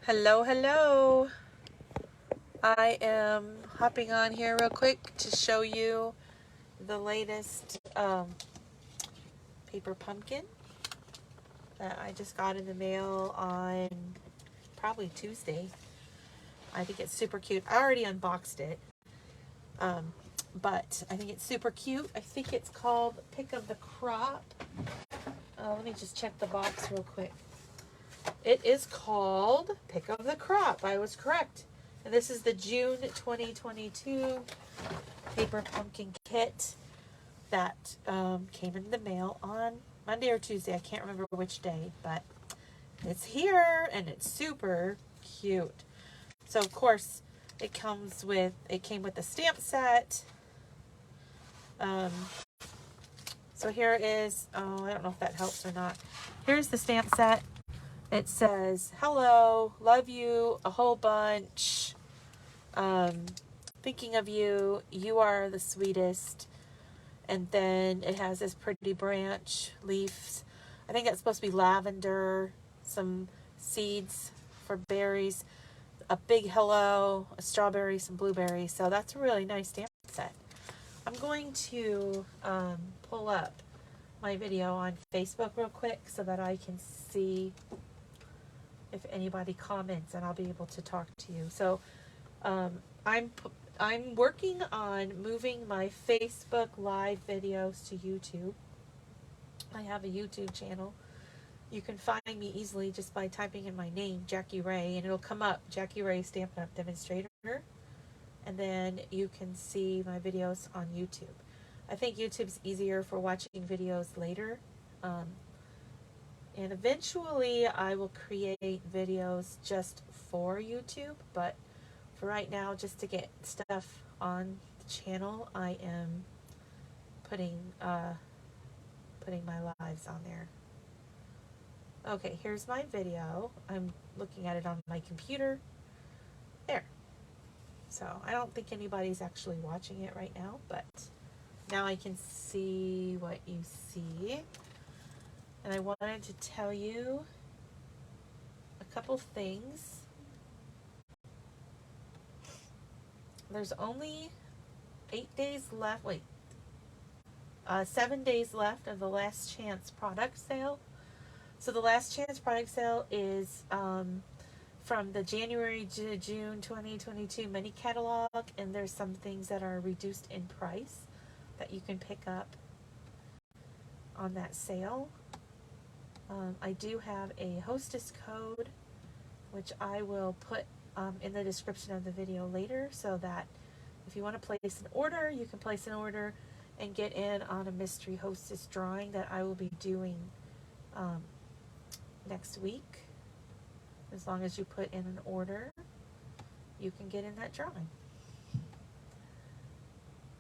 Hello, hello. I am hopping on here real quick to show you the latest paper pumpkin that I just got in the mail on probably Tuesday. I think it's super cute. I already unboxed it, but I think it's super cute. I think it's called Pick of the Crop. Let me just check the box real quick. It is called Pick of the Crop. I was correct. And this is the June 2022 paper pumpkin kit that came in the mail on Monday or Tuesday. I can't remember which day, but it's here and it's super cute. So of course it came with the stamp set. So here is, I don't know if that helps or not. Here's the stamp set. It says, hello, love you, a whole bunch, thinking of you, you are the sweetest. And then it has this pretty branch, leaves. I think that's supposed to be lavender, some seeds for berries, a big hello, a strawberry, some blueberries. So that's a really nice stamp set. I'm going to pull up my video on Facebook real quick so that I can see if anybody comments and I'll be able to talk to you. So I'm working on moving my Facebook Live videos to YouTube. I have a YouTube channel. You can find me easily just by typing in my name, Jackie Ray, and it'll come up, Jackie Ray Stampin' Up! Demonstrator. And then you can see my videos on YouTube. I think YouTube's easier for watching videos later. And eventually I will create videos just for YouTube, but for right now, just to get stuff on the channel, I am putting my lives on there. Okay, here's my video. I'm looking at it on my computer. There. So I don't think anybody's actually watching it right now, but now I can see what you see. And I wanted to tell you a couple things. There's only 8 days left. 7 days left of the last chance product sale. So the last chance product sale is from the January to June 2022 mini catalog, and there's some things that are reduced in price that you can pick up on that sale. I do have a hostess code, which I will put in the description of the video later, so that if you want to place an order, you can place an order and get in on a mystery hostess drawing that I will be doing next week. As long as you put in an order, you can get in that drawing.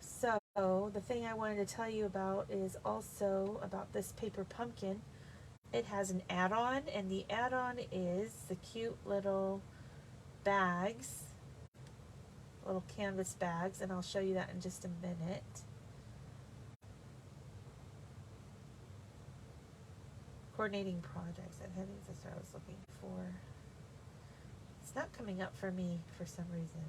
So the thing I wanted to tell you about is also about this paper pumpkin. It has an add-on, and the add-on is the cute little bags, little canvas bags, and I'll show you that in just a minute. Coordinating projects. I think that's what I was looking for. It's not coming up for me for some reason.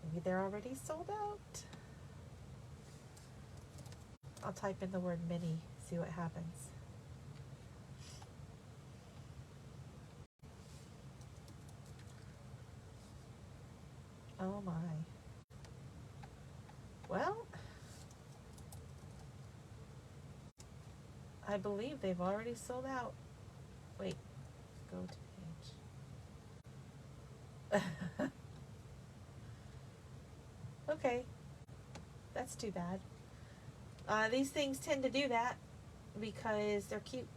Maybe they're already sold out. I'll type in the word mini, see what happens. Oh my. Well, I believe they've already sold out. Wait, go to page. Okay, that's too bad. These things tend to do that because they're cute.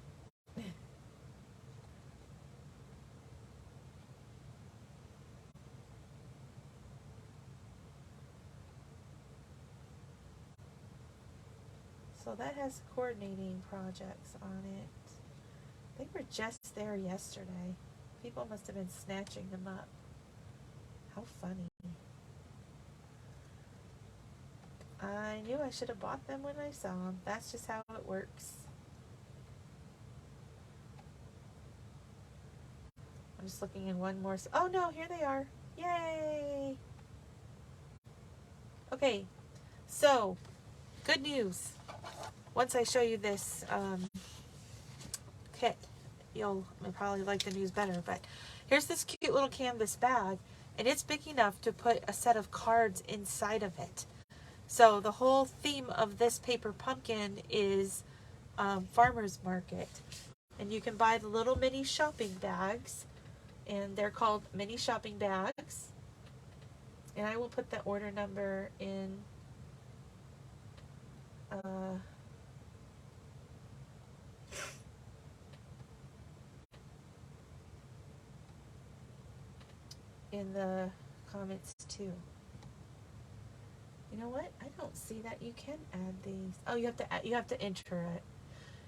So that has coordinating projects on it. They were just there yesterday. People must have been snatching them up. How funny. I knew I should have bought them when I saw them. That's just how it works. I'm just looking in one more. Oh no, here they are. Yay! Okay, so good news. Once I show you this kit, you'll probably like the news better. But here's this cute little canvas bag, and it's big enough to put a set of cards inside of it. So the whole theme of this paper pumpkin is farmer's market. And you can buy the little mini shopping bags, and they're called mini shopping bags. And I will put the order number in the comments too. You know what? I don't see that you can add these. Oh, you have to enter it.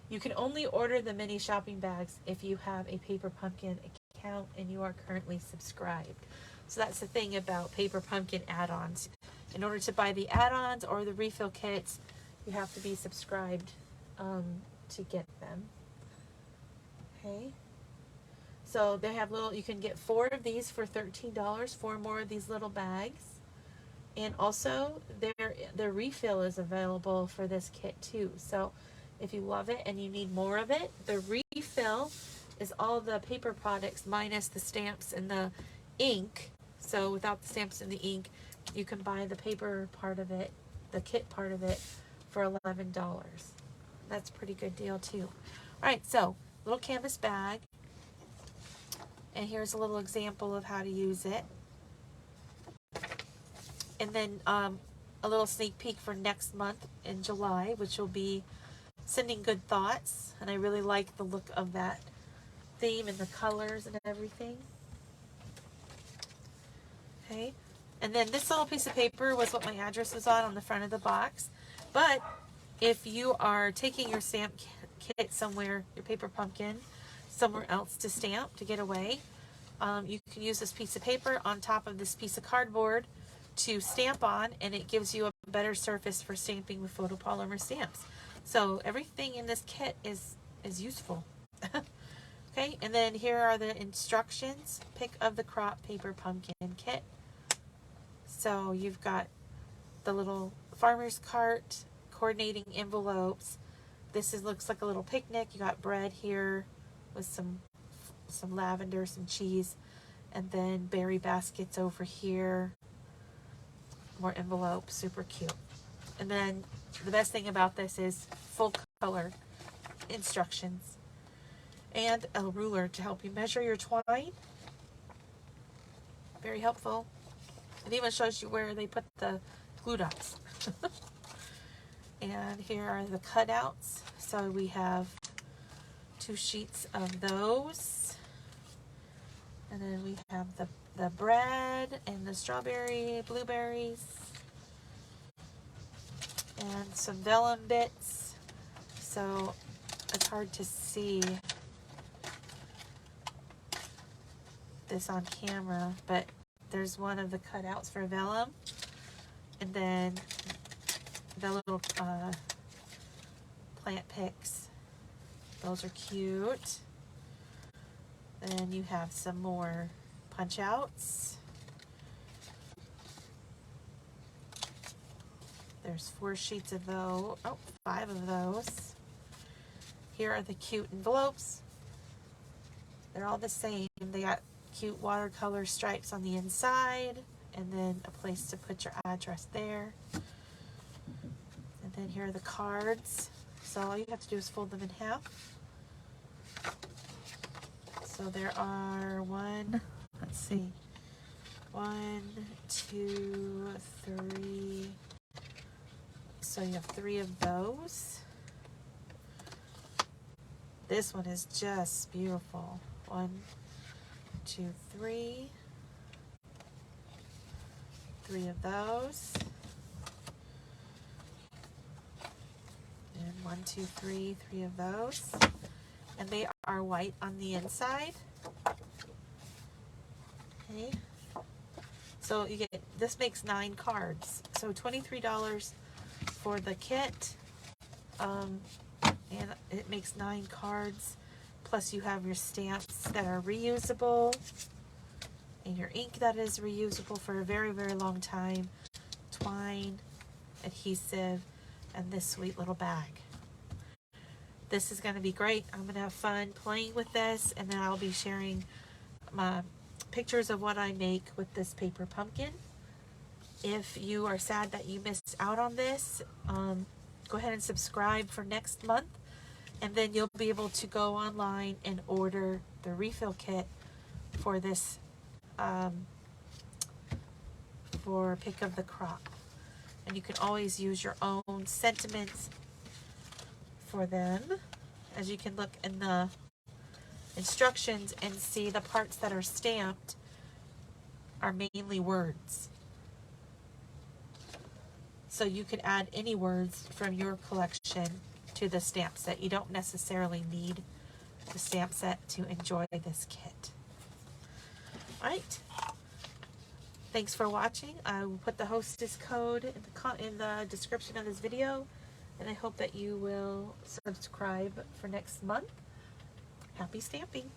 You can only order the mini shopping bags if you have a Paper Pumpkin account and you are currently subscribed. So that's the thing about Paper Pumpkin add-ons. In order to buy the add-ons or the refill kits, you have to be subscribed to get them. Okay. So they have little, you can get 4 of these for $13, 4 more of these little bags. And also their refill is available for this kit too. So if you love it and you need more of it, the refill is all the paper products minus the stamps and the ink. So without the stamps and the ink, you can buy the paper part of it, the kit part of it, for $11. That's a pretty good deal too. All right, so little canvas bag. And here's a little example of how to use it. And then a little sneak peek for next month in July, which will be Sending Good Thoughts. And I really like the look of that theme and the colors and everything. Okay. And then this little piece of paper was what my address was on the front of the box. But if you are taking your stamp kit somewhere, your paper pumpkin, somewhere else to stamp to get away, you can use this piece of paper on top of this piece of cardboard to stamp on, and it gives you a better surface for stamping with photopolymer stamps. So everything in this kit is useful. Okay, and then here are the instructions. Pick of the crop paper pumpkin kit. So you've got the little farmer's cart, coordinating envelopes. This looks like a little picnic. You got bread here with some lavender, some cheese, and then berry baskets over here. More envelopes, super cute. And then the best thing about this is full color instructions and a ruler to help you measure your twine. Very helpful. It even shows you where they put the glue dots. And here are the cutouts. So we have 2 sheets of those. And then we have the bread and the strawberry, blueberries, and some vellum bits. So it's hard to see this on camera, but there's one of the cutouts for vellum. And then the little plant picks. Those are cute. Then you have some more punch outs. There's 4 sheets of those. Oh, 5 of those. Here are the cute envelopes. They're all the same. They got cute watercolor stripes on the inside, and then a place to put your address there. And then here are the cards. So all you have to do is fold them in half. So there are 1, 2, 3. So you have 3 of those. This one is just beautiful. 1, 2, 3. 3 of those. And 1, 2, 3, 3 of those. And they are white on the inside. Okay. So you get, this makes 9 cards. So $23 for the kit. And it makes 9 cards Plus you have your stamps that are reusable and your ink that is reusable for a very, very long time. Twine, adhesive, and this sweet little bag. This is going to be great. I'm going to have fun playing with this, and then I'll be sharing my pictures of what I make with this paper pumpkin. If you are sad that you missed out on this, go ahead and subscribe for next month, and then you'll be able to go online and order the refill kit for this, for Pick of the Crop. And you can always use your own sentiments for them, as you can look in the instructions and see the parts that are stamped are mainly words. So you could add any words from your collection to the stamp set. You don't necessarily need the stamp set to enjoy this kit. Alright. Thanks for watching. I will put the hostess code in the description of this video, and I hope that you will subscribe for next month. Happy stamping!